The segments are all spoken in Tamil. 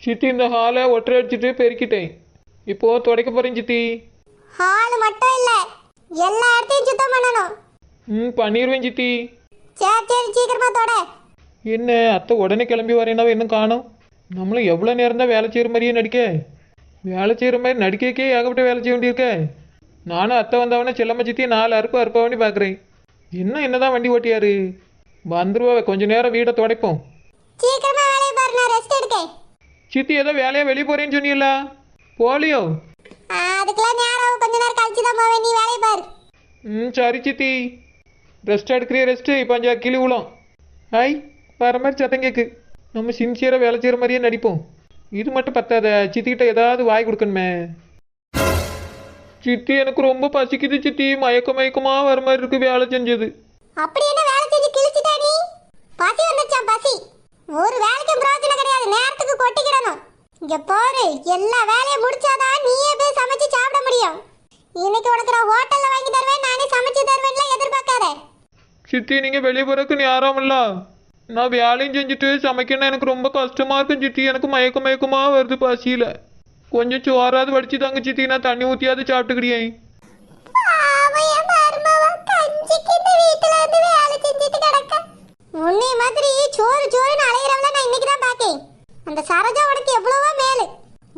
சித்தி இந்த ஹாலை ஒற்றை அடிச்சுட்டு பெருக்கிட்டேன். இப்போ துடைக்க போறேன் சித்தி. ஹால் மட்டும் இல்ல, எல்லா இடத்தையும் சுத்தம் பண்ணணும். பண்ணிடுவேன் சித்தி. சரி சரி, சீக்கிரமா தொட. என்ன அத்தை உடனே கிளம்பி வரேன்னா இன்னும் காணும். நம்மளும் எவ்வளோ நேரம் தான் வேலை செய்கிற மாதிரியே நடிக்க. வேலை செய்கிற மாதிரி நடிக்கே ஏகப்பட்ட வேலை செய்ய வேண்டியிருக்க. நானும் அத்தை வந்தவனே செல்லம்மா சித்தியை 4 அறுப்பா வண்டி பார்க்குறேன். என்னதான் வண்டி ஓட்டியாரு வந்துருவா. கொஞ்ச நேரம் வீடை துடைப்போம். சீக்கிரமா வேலையை பாரு, நான் ரெஸ்ட் எடுக்கேன். சித்தி ஏதோ வேலையா வெளியே போறேன்னு சொன்னீங்களா? போலியோ? அதுக்கெல்லாம் நேரம், கொஞ்ச நேரம் கழிச்சு தான் போவேன். நீ வேலையை பாரு. சரி சித்தி. ரெஸ்ட் எடுக்கிறிய ரெஸ்ட்டு. இப்போ 5 கிளி விழும். ஹாய் வர மாதிரி சத்தம் கேட்கு. நம்ம சின்சியராக வேலை செய்கிற மாதிரியே நடிப்போம். இது மட்டும் பத்தாத, சித்திக்கிட்ட ஏதாவது வாய் கொடுக்கணுமே. சித்தி எனக்கு ரொம்ப பசிக்குது சித்தி. மயக்கமா வர மாதிரி இருக்கு வேலை செஞ்சது. அப்படி என்ன வேலை செஞ்சு கிழிச்சிட்டா நீ? பசி வந்துச்சான் பசி. ஒரு வேலைக்கும் பிரயோஜனம் கிடையாது, நேரத்துக்கு கொட்டிக்கிடணும். இங்க பாரு, எல்லா வேலையும் முடிச்சாதான் நீயே போய் சமைச்சு சாப்பிட முடியும். இன்னைக்கு உனக்கு நான் ஹோட்டல்ல வாங்கி தருவேன், நானே சமைச்சு தருவேன்லாம் எதிர்பார்க்காத. சித்தி நீங்க வெளியே போறதுக்கு நேரமில்ல. நான் வேலையும் செஞ்சுட்டு சமைக்கணும். எனக்கு ரொம்ப கஷ்டமா இருக்கும் சித்தி. எனக்கு மயக்கமா வருது பசியில. கொஞ்சம் சோறாவது வடிச்சு தாங்க சித்தி. நான் தண்ணி ஊற்றியாவது சாப்பிட்டுக்கிறியேன். உன்னை மாதிரி சோறுன்னு அலையிறவள நான் இன்னைக்கு தான் பாக்கேன். அந்த சரோஜா உனக்கு எவ்வளவோ மேலு.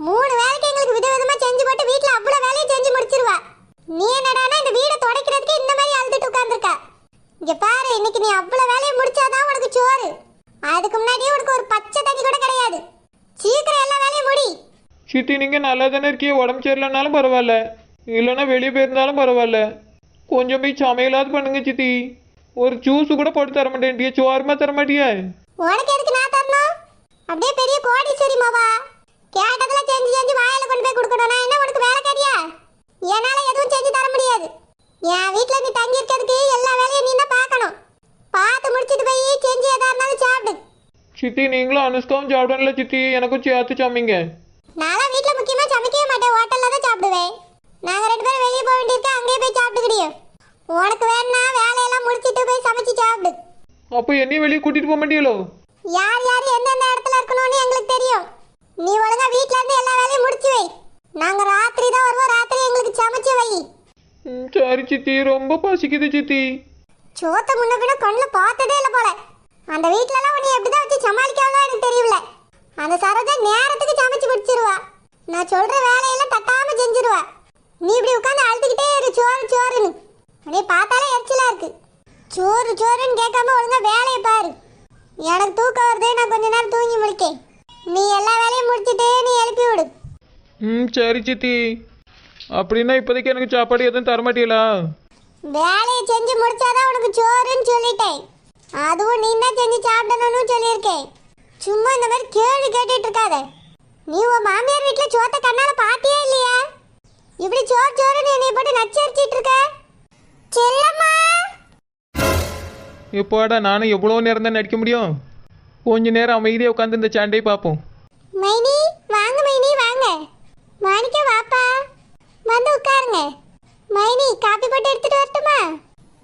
3 வேலைக்கு எங்களுக்கு விதவிதமா செஞ்சு போட்டு வீட்டுல அவ்வளவு வேலையும் செஞ்சு முடிச்சிருவா. நீ என்னடானா இந்த வீடை துடைக்கிறதுக்கு இந்த மாதிரி அழுதுட்டு உட்கார்ந்துருக்க. இங்க பாரு, இன்னைக்கு நீ அவ்வளவு வேலையை முடிச்சாதான் உனக்கு சோறு. அதுக்கு முன்னாடியே உனக்கு ஒரு பச்சை தண்ணி கூட கிடையாது. சீக்கிரம் எல்லா வேலையும் முடி. சித்தி நீங்க நல்லா தானே இருக்கிய. உடம்பு சரியில்லைனாலும் பரவாயில்ல, இல்லைன்னா வெளியே போயிருந்தாலும் பரவாயில்ல. கொஞ்சம் போய் சமையலாவது பண்ணுங்க சித்தி. ஒரு ஜூஸ் கூட போட்டு தர மாட்டேன். சோறுமா தர மாட்டியா? உனக்கு எதுக்கு நான் தரணும்? அப்படியே பெரிய கோடீஸ்வரி மாவா. கேட்டதுல செஞ்சு வாயில கொண்டு போய் கொடுக்கணும். நான் என்ன உனக்கு வேலைக்காரியா? என்னால எதுவும் செஞ்சு தர முடியாது. என் வீட்டுல நீ தங்கி இருக்கிறதுக்கு எல்லா வேலையும் நீ தான் பார்க்கணும். பார்த்து முடிச்சிட்டு போய் செஞ்சு எதா இருந்தாலும் சாப்பிடு. சித்தி நீங்களும் அனுஷ்காவும் சாப்பிடணும்ல சித்தி. எனக்கும் சேர்த்து சமைங்க. நான்லாம் வீட்டுல முக்கியமா சமைக்கவே மாட்டேன், ஹோட்டல்ல தான் சாப்பிடுவேன். நாங்க 2 பேரும் வெளியே போக வேண்டியிருக்கா, அங்கேயே போய் சாப்பிட்டுக்கிடியும். உனக்கு வேணா வேலையெல்லாம் முடிச்சிட்டு போய் சமைச்சு சாப்பிடு. அப்போ என்னையும் வெளியே கூட்டிட்டு போக மாட்டீங்களோ? யார் எந்தெந்த இடத்துல இருக்கணும்னு எங்களுக்கு தெரியும். நீ ஒழுங்கா வீட்ல இருந்து எல்லா வேலையும் முடிச்சு வை. நாங்க ராத்திரி தான் வருவோம், ராத்திரி எங்களுக்கு சமைச்சு வை. சரி சித்தி. ரொம்ப பசிக்குது சித்தி. சோத்த முன்ன பின்ன கண்ணுல பார்த்ததே இல்லை போல. அந்த வீட்ல எல்லாம் உன்னை எப்படிதான் வச்சு சமாளிக்காமலாம் எனக்கு தெரியல. அந்த சரோஜா நேரத்துக்கு சமைச்சு முடிச்சிருவா. நான் சொல்ற வேலையெல்லாம் தட்டாம செஞ்சிருவா. நீ இப்படி உட்காந்து அழுதுகிட்டே இரு, சோறுன்னு. அப்படியே பார்த்தாலே எரிச்சலா இருக்கு. சோறுன்னு கேட்காம ஒழுங்கா வேலையை பாரு. எனக்கு தூக்கம் வருது, நான் கொஞ்ச நேரம் தூங்கி முடிக்கேன். நீ எல்லா வேலையும் முடிச்சுட்டே நீ எழுப்பி விடு. சரி சித்தி. அப்படின்னா இப்போதைக்கு எனக்கு சாப்பாடு எதுவும் தரமாட்டீங்களா? வேலையை செஞ்சு முடிச்சாதான் உனக்கு சோறுன்னு சொல்லிட்டேன். அதுவும் நீ தான் செஞ்சு சாப்பிடணும்னு சொல்லியிருக்கேன். சும்மா இந்த மாதிரி கேள்வி கேட்டுட்டு இருக்காத. நீ உன் மாமியார் வீட்டில் சோத்த கண்ணால பாத்தியா இல்லையா? இப்படி சோறுன்னு என்னை போட்டு நச்சரிச்சிட்டு இருக்க. செல்லம்மா, எப்போடா நானும் எவ்வளோ நேரம் தான் நடிக்க முடியும்? கொஞ்ச நேரம் அமைதியாக உட்காந்து இந்த சண்டையை பார்ப்போம். மைனி வாங்க, மைனி வாங்க. மாணிக்க வாப்பா, வந்து உட்காருங்க. மைனி காப்பி போட்டு எடுத்துட்டு வரட்டுமா?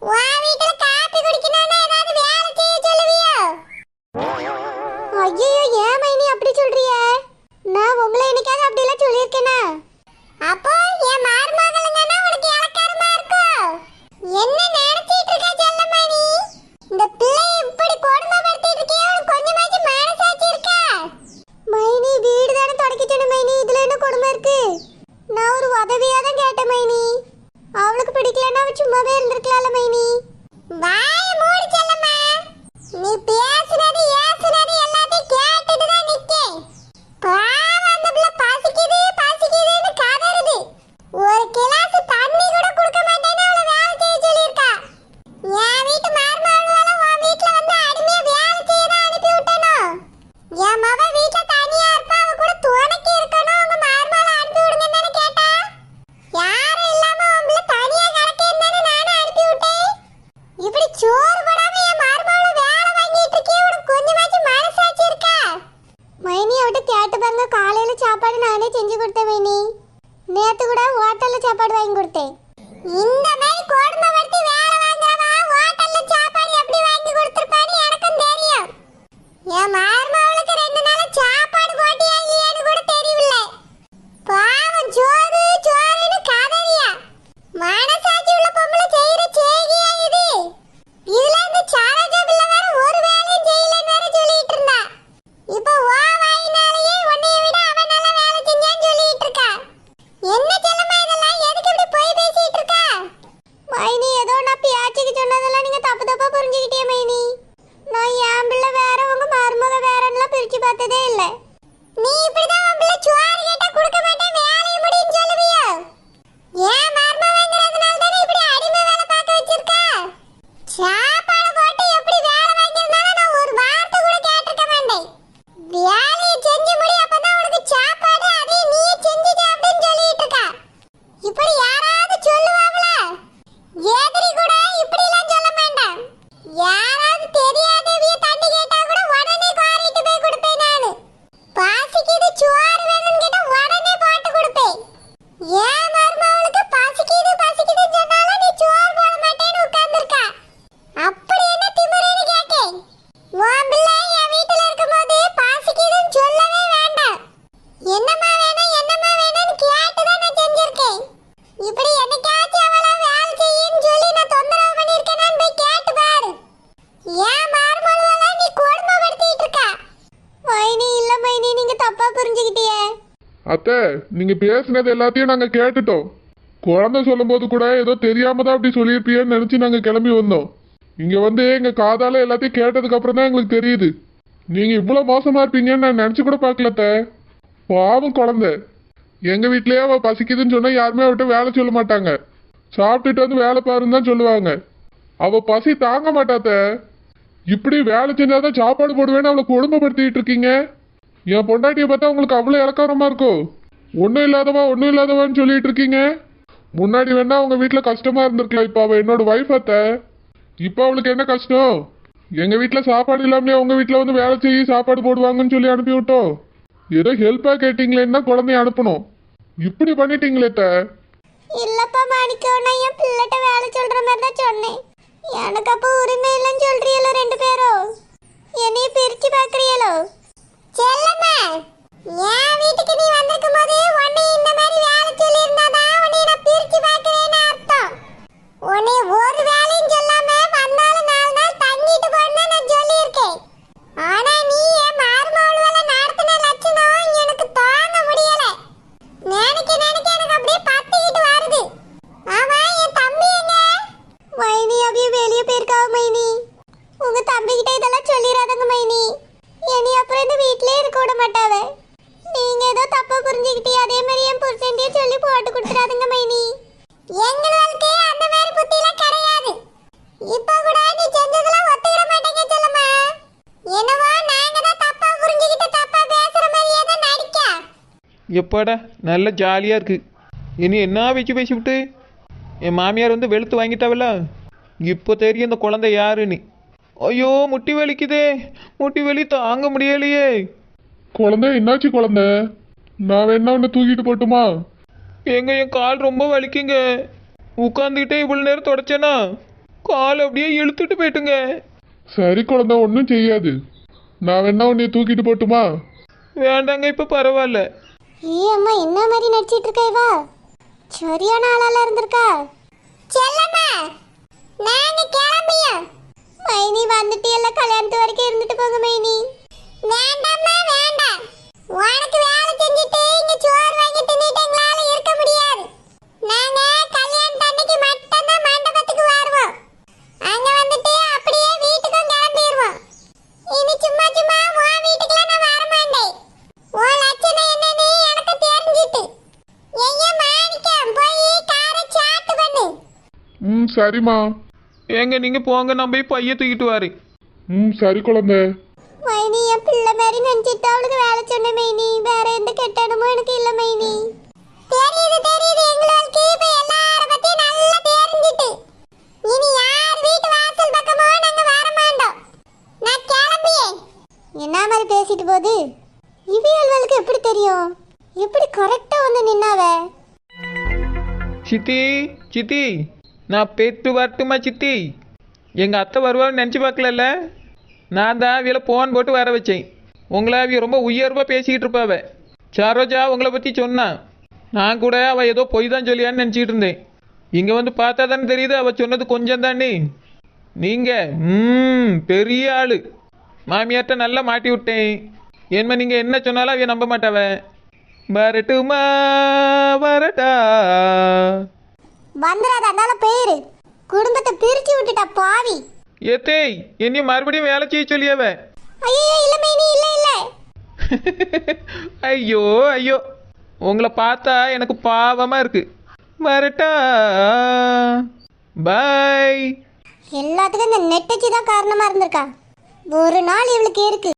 வா, வீட்ல காப்பி குடிக்கணும்னா ஏதாவது வேலை செய்ய சொல்லுவியோ? ஐயோ, ஏன் மைனி அப்படி சொல்றிய? நான் உங்களை என்னைக்காவது அப்படிலாம் சொல்லியிருக்கேனா? அப்போ என் மருமகளுங்கன்னா உனக்கு இலக்காரமா இருக்கும். என்ன நினைச்சிட்டு இருக்க செல்லம்மா நீ? இந்த பிள்ளை இப்படி கொடுமைப்படுத்திட்டு இருக்கியே, உனக்கு கொஞ்சமாச்சும் மனசாட்சி இருக்கா? மைனி வீடு தானே தொடக்கிட்டேன் மைனி, இதுல என்ன கொடுமை இருக்கு? நான் ஒரு உதவியா தான் கேட்டேன் மைனி. அவளுக்கு பிடிக்கலன்னா அவ சும்மாவே இருந்திருக்கலாம்ல மைனி. வாய மூடி செல்லம்மா. நீ பேசுனது ஏசுனது எல்லாத்தையும் கேட்டுட்டு தான் நிக்கேன். பாவம் அந்த பிள்ளை பசிக்குதுன்னு கதறுது. ஒரு கிளாஸ் தண்ணி கூட கொடுக்க மாட்டேன்னு அவளை வேலை செய்ய சொல்லியிருக்கா. என் வீட்டு மருமகள உன் வீட்டுல வந்து அடிமையா வேலை செய்ய தான் அனுப்பி விட்டணும். என் மவ வீட்டுல தனியா இருப்பா, அவ கூட துணைக்கு இருக்கணும். உங்க மருமகளை அனுப்பி விடுங்கன்னு தானே கேட்டா. யாரும் இல்லாம உங்களை தனியா கிடக்கேன்னு நானும் அனுப்பி விட்டேன். இப்படி சோறு போடாம என் மருமகளை வேலை வாங்கிட்டு இருக்கே, உனக்கு கொஞ்சமாச்சும் மனசாட்சி இருக்கா? மைனி அவட்ட கேட்டு பாருங்க. காலையில சாப்பாடு நானே செஞ்சு கொடுத்தேன் மைனி. நேத்து கூட ஹோட்டல்ல சாப்பாடு வாங்கி கொடுத்தேன். இந்த மாதிரி கொடுமைப்படுத்தி வேலை வாங்குறவா ஹோட்டல்ல சாப்பாடு எப்படி வாங்கி கொடுத்திருப்பான்னு எனக்கும் தெரியும். என் மருமகளுக்கு 2 நாள் சாப்பாடு போட்டியா இல்லையான்னு நீ இப்படிதான் உன் பிள்ளை சோறு கேட்டா கொடுக்க மாட்டேன் வேலையை முடின்னு சொல்லுவியோ? ஏன் மர்மவங்கிறதுனால தானே இப்படி அடிமை வேலை பார்க்க வச்சிருக்கா? சாப்பாடு போட்டு எப்படி வேலை வாங்கியிருந்தாலும் நான் ஒரு வார்த்தை கூட கேட்டிருக்க மாட்டேன். வேலையை செஞ்சு முடி, அப்பதான் உனக்கு சாப்பாடு அதையும் நீயே செஞ்சு சாப்பிடுன்னு சொல்லிட்டு இருக்கா. இப்படி யாராவது சொல்லுவாங்களா? எதிரி கூட இப்படி எல்லாம் சொல்ல மாட்டான். யாராவது தெரியாதவிய தண்ணி கேட்டா கூட உடனே காரிட்டு போய் கொடுப்பேன் நானு. பாசிக்குது சோறு வேணும்னு கேட்டா உடனே போட்டு கொடுப்பேன். ஏன் மருமகளுக்கு பசிக்குதுன்னு சொன்னாலும் நீ சோறு போட மாட்டேன்னு உட்கார்ந்துருக்கா. அப்படி என்ன திமிரேன்னு கேட்கேன். உன் பிள்ளை என் வீட்டுல இருக்கும்போது பசிக்குதுன்னு சொல்லவே வேண்டாம். என்னம்மா வேணும்னு கேட்டுதான் நான் செஞ்சிருக்கேன். இப்படி என்னைக்காச்சும் அவளை வேலை செய்யுன்னு சொல்லி நான் தொந்தரவு பண்ணியிருக்கேனான்னு போய் கேட்டு பாரு. ஏன் மருமகள நீ கொடுமைப்படுத்திட்டு இருக்கா? மைனி இல்ல மைனி, நீங்க தப்பா புரிஞ்சுக்கிட்டியே. அத்தை, நீங்க பேசுனது எல்லாத்தையும் நாங்க கேட்டுட்டோம். குழந்தை சொல்லும்போது கூட ஏதோ தெரியாம தான் அப்படி சொல்லியிருப்பியன்னு நினைச்சு நாங்க கிளம்பி வந்தோம். இங்க வந்து எங்க காதால எல்லாத்தையும் கேட்டதுக்கு அப்புறம் தான் எங்களுக்கு தெரியுது நீங்க இவ்வளவு மோசமா இருப்பீங்கன்னு நான் நினைச்சு கூட பார்க்கல அத்தை. பாவம் குழந்தை. எங்க வீட்லயே அவ பசிக்குதுன்னு சொன்னா யாருமே அவட்ட வேலை சொல்ல மாட்டாங்க. சாப்பிட்டுட்டு வந்து வேலை பாருன்னு தான் சொல்லுவாங்க. அவ பசி தாங்க மாட்டாத்த. இப்படி வேலை செஞ்சாதான் சாப்பாடு போடுவேன்னு அவளை கொடுமைப்படுத்திட்டு இருக்கீங்க. என் பொண்டாட்டியை பார்த்தா உங்களுக்கு அவ்வளோ இலக்காரமா இருக்கும். ஒன்றும் இல்லாதவான்னு சொல்லிட்டு இருக்கீங்க. முன்னாடி வேணா உங்க வீட்டில் கஷ்டமா இருந்திருக்கலாம். இப்போ அவள் என்னோட வைஃப் அத்தை. இப்போ அவளுக்கு என்ன கஷ்டம்? எங்க வீட்டில் சாப்பாடு இல்லாமலே உங்க வீட்டில் வந்து வேலை செய்ய சாப்பாடு போடுவாங்கன்னு சொல்லி அனுப்பி விட்டோம். ஏதோ ஹெல்ப்பாக கேட்டீங்களேன்னா குழந்தைய அனுப்பணும். இப்படி பண்ணிட்டீங்களே அத்தை. இல்லப்பா மாணிக்கம், நான் என் பிள்ளைகிட்ட வேலை சொல்ற மாதிரி தான் சொன்னேன். எனக்கு அப்போ உரிமை இல்லைன்னு சொல்றீங்களோ ரெண்டு பேரும்? என்னைய பிரிச்சு பாக்குறீங்களோ? செல்லம்மா, என் வீட்டுக்கு நீ வந்திருக்கும் போது உன்னை இந்த மாதிரி வேலை சொல்லியிருந்தாதான் உன்னை நான் பிரிச்சு பாக்குறேன்னு அர்த்தம். உன்னை ஒரு வேலையும் சொல்லாம வந்தாலும் 4 நாள் தங்கிட்டு போன்னு நான் சொல்லியிருக்கேன். ஆனா நீ என் மருமகள நடத்தின லட்சணம் எனக்கு தாங்க முடியல. நினைக்க எனக்கு அப்படியே பத்திக்கிட்டு வருது. ஆமா, என் தம்பி எங்க? மைனி அப்படியே வெளியே போயிருக்காவ மைனி. உங்க தம்பி கிட்ட இதெல்லாம் சொல்லிடாதங்க மைனி. இனி அப்புறம் இந்த வீட்லயே இருக்க விட மாட்டாவ. நீங்க ஏதோ தப்பா புரிஞ்சுக்கிட்டே அதே மாதிரி என் புருஷன்டே சொல்லி போட்டு கொடுத்துறாதுங்க மைனி. எங்களுக்கு அந்த மாதிரி புத்திலாம் கிடையாது. இப்போ கூட நீ செஞ்சதெல்லாம் ஒத்துக்கிட மாட்டேங்க செல்லம்மா. என்னவோ நாங்க தான் தப்பா புரிஞ்சுக்கிட்டு தப்பா பேசுற மாதிரியே தான் நடிக்க. எப்பாடா நல்ல ஜாலியாக இருக்கு. இனி என்ன பேசிவிட்டு என் மாமியார் வந்து வெளுத்து வாங்கிட்டாவல்ல. இப்போ தெரியும் இந்த குழந்தை யாருன்னு. ஐயோ, முட்டி வலிக்குதே. முட்டி வலி தாங்க முடியலையே. குழந்தை என்னாச்சு குழந்தை? நான் வேணா உன்னை தூக்கிட்டு போட்டுமா? என் கால் ரொம்ப வலிக்குங்க. உட்காந்துக்கிட்டே இவ்வளோ நேரம் தொடச்சேனா கால் அப்படியே இழுத்துட்டு போயிட்டுங்க. சரி குழந்தை, ஒன்றும் செய்யாது. நான் வேணா உன்னை தூக்கிட்டு போட்டுமா? வேண்டாங்க, இப்போ பரவாயில்ல. அம்மா என்ன மாதிரி நடிச்சிட்டு இருக்கா இவா? சரியான ஆளால இருந்திருக்கா. செல்லம்மா, நாங்க கிளம்பியோம். மைனி வந்துட்டு எல்லாம் கல்யாணத்து வரைக்கும் இருந்துட்டு போங்க மைனி. வேண்டாம்மா வேண்டாம். உனக்கு வேலை செஞ்சுட்டு இங்க சோறு வாங்கி தின்னுட்டு எங்களால இருக்க முடியாது. நாங்க கல்யாணத்து அன்னைக்கு மட்டும் தான் மண்டபத்துக்கு வருவோம். அங்க வந்துட்டு அப்படியே வீட்டுக்கும் கிளம்பிடுவோம். இனி சும்மா உன் வீட்டுக்குலாம் நான் வர மாட்டேன். உன் லட்சணம் என்னன்னு எனக்கு தெரிஞ்சிட்டு. ஐயா மாணிக்கம், போய் காரை சாட்டு பண்ணு. சரிம்மா. ஏங்க நீங்கள் போங்க, நான் போய் பைய தூக்கிட்டு வரேன். சரி குழந்தை. மைனி என் பிள்ளை மாதிரி நினைச்சிட்டு அவளுக்கு வேலை சொன்ன மைனி. வேற எந்த கெட்டடமும் எனக்கு இல்ல மைனி. தெரியுது எங்களுக்கு இப்ப எல்லார பத்தி நல்லா தெரிஞ்சிட்டு. இனி யார் வீட்டு வாசல் பக்கமோ நாங்க வர மாட்டோம். நான் கிளம்பியே. என்ன மாதிரி பேசிட்டு போகுது? இவியல்களுக்கு எப்படி தெரியும்? எப்படி கரெக்டா வந்து நின்னாவ? சித்தி நான் பேத்து வரட்டுமா சித்தி? எங்கள் அத்தை வருவான்னு நினச்சி பார்க்கல. நான் தான் அவியில் ஃபோன் போட்டு வர வச்சேன். உங்களை அவிய ரொம்ப உயர்வாக பேசிக்கிட்டு இருப்பாவ. சரோஜா உங்களை பற்றி சொன்னான். நான் கூட அவள் ஏதோ பொய் தான் சொல்லியான்னு நினச்சிக்கிட்டு இருந்தேன். இங்கே வந்து பார்த்தா தானே தெரியுது அவள் சொன்னது கொஞ்சம் தானே. நீங்கள் பெரிய ஆள். மாமியார்ட்ட நல்லா மாட்டி விட்டேன். ஏன்மா நீங்கள் என்ன சொன்னாலும் அவைய நம்ப மாட்டாவ. வரட்டுமா வரட்டா? வந்துடாத அதனால பேரு குடும்பத்தை பிரிச்சு விட்டுட்டா பாவி. ஏத்தேய், என்னையும் மறுபடியும் வேலை செய்ய சொல்லியாவ. ஐயோ இல்ல மைனி, இல்ல ஐயோ ஐயோ, உங்களை பார்த்தா எனக்கு பாவமாக இருக்கு. வரட்டா, பாய். எல்லாத்துக்கும் இந்த நெட்டச்சி தான் காரணமா இருந்திருக்கா. ஒரு நாள் இவளுக்கு இருக்கு.